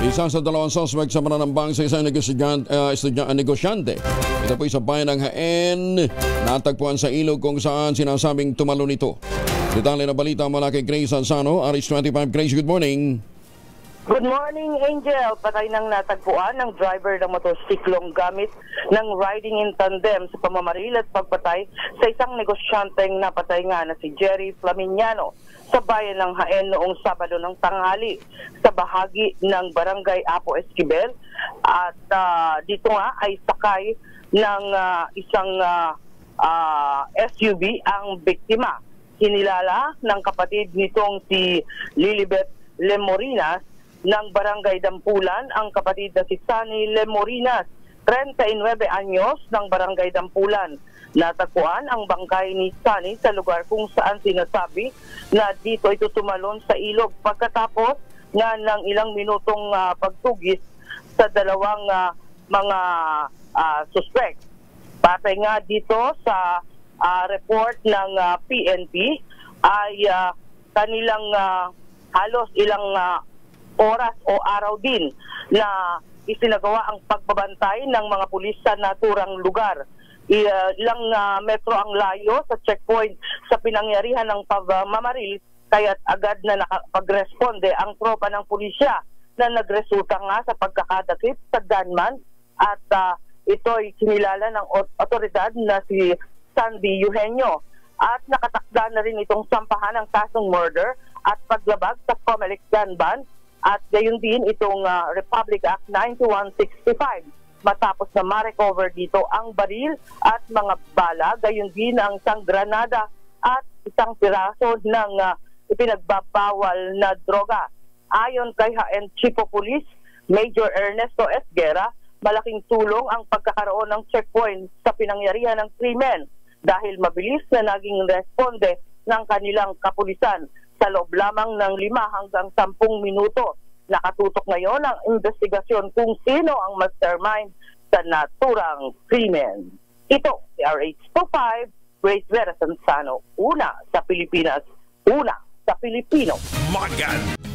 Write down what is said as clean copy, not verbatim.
Isa sa dalawang suspect sa pananambang sa isang negosyante. Ito po sa bayan ng Haen, natagpuan sa ilog kung saan sinasabing tumalo nito. Detalye na balita mula kay Grace Alzano, Aris 25. Grace, good morning. Good morning, Angel. Patay nang natagpuan ng driver ng motorsiklong gamit ng riding in tandem sa pamamaril at pagpatay sa isang negosyanteng napatay nga na si Jerry Flaminiano sa bayan ng Haen noong Sabado ng tanghali sa bahagi ng Barangay Apo Esquivel. At dito nga ay sakay ng isang SUV ang biktima. Kinilala ng kapatid nitong si Lilibet Lemorinas ng Barangay Dampulan ang kapatid na si Sunny Lemorinas, 39 anyos ng Barangay Dampulan. Natagpuan ang bangkay ni Sunny sa lugar kung saan sinasabi na dito ito tumalon sa ilog pagkatapos nga ng ilang minutong pagtugis sa dalawang mga suspect. Patay nga dito sa report ng PNP ay kanilang halos ilang oras o araw din na isinagawa ang pagbabantay ng mga pulis sa naturang lugar. Ilang metro ang layo sa checkpoint sa pinangyarihan ng pagmamaril, kaya't agad na nakapagresponde ang tropa ng pulisya na nagresulta nga sa pagkakadakip sa gunman at ito'y kinilala ng otoridad na si Sandy Eugenio at nakatakda na rin itong sampahan ng kasong murder at paglabag sa Comelec gun ban at gayon din itong Republic Act 9165 matapos na ma-recover dito ang baril at mga bala, gayon din ang isang granada at isang piraso ng ipinagbabawal na droga. Ayon kay Haen Chief of Police Major Ernesto Esguera, malaking tulong ang pagkakaroon ng checkpoint sa pinangyarihan ng krimen dahil mabilis na naging responde ng kanilang kapulisan. Sa loob lamang ng 5 hanggang 10 minuto, nakatutok ngayon ang investigasyon kung sino ang mastermind sa naturang krimen. Ito, si RH25, Grace Vera Sanzano, una sa Pilipinas, una sa Pilipino. Magan!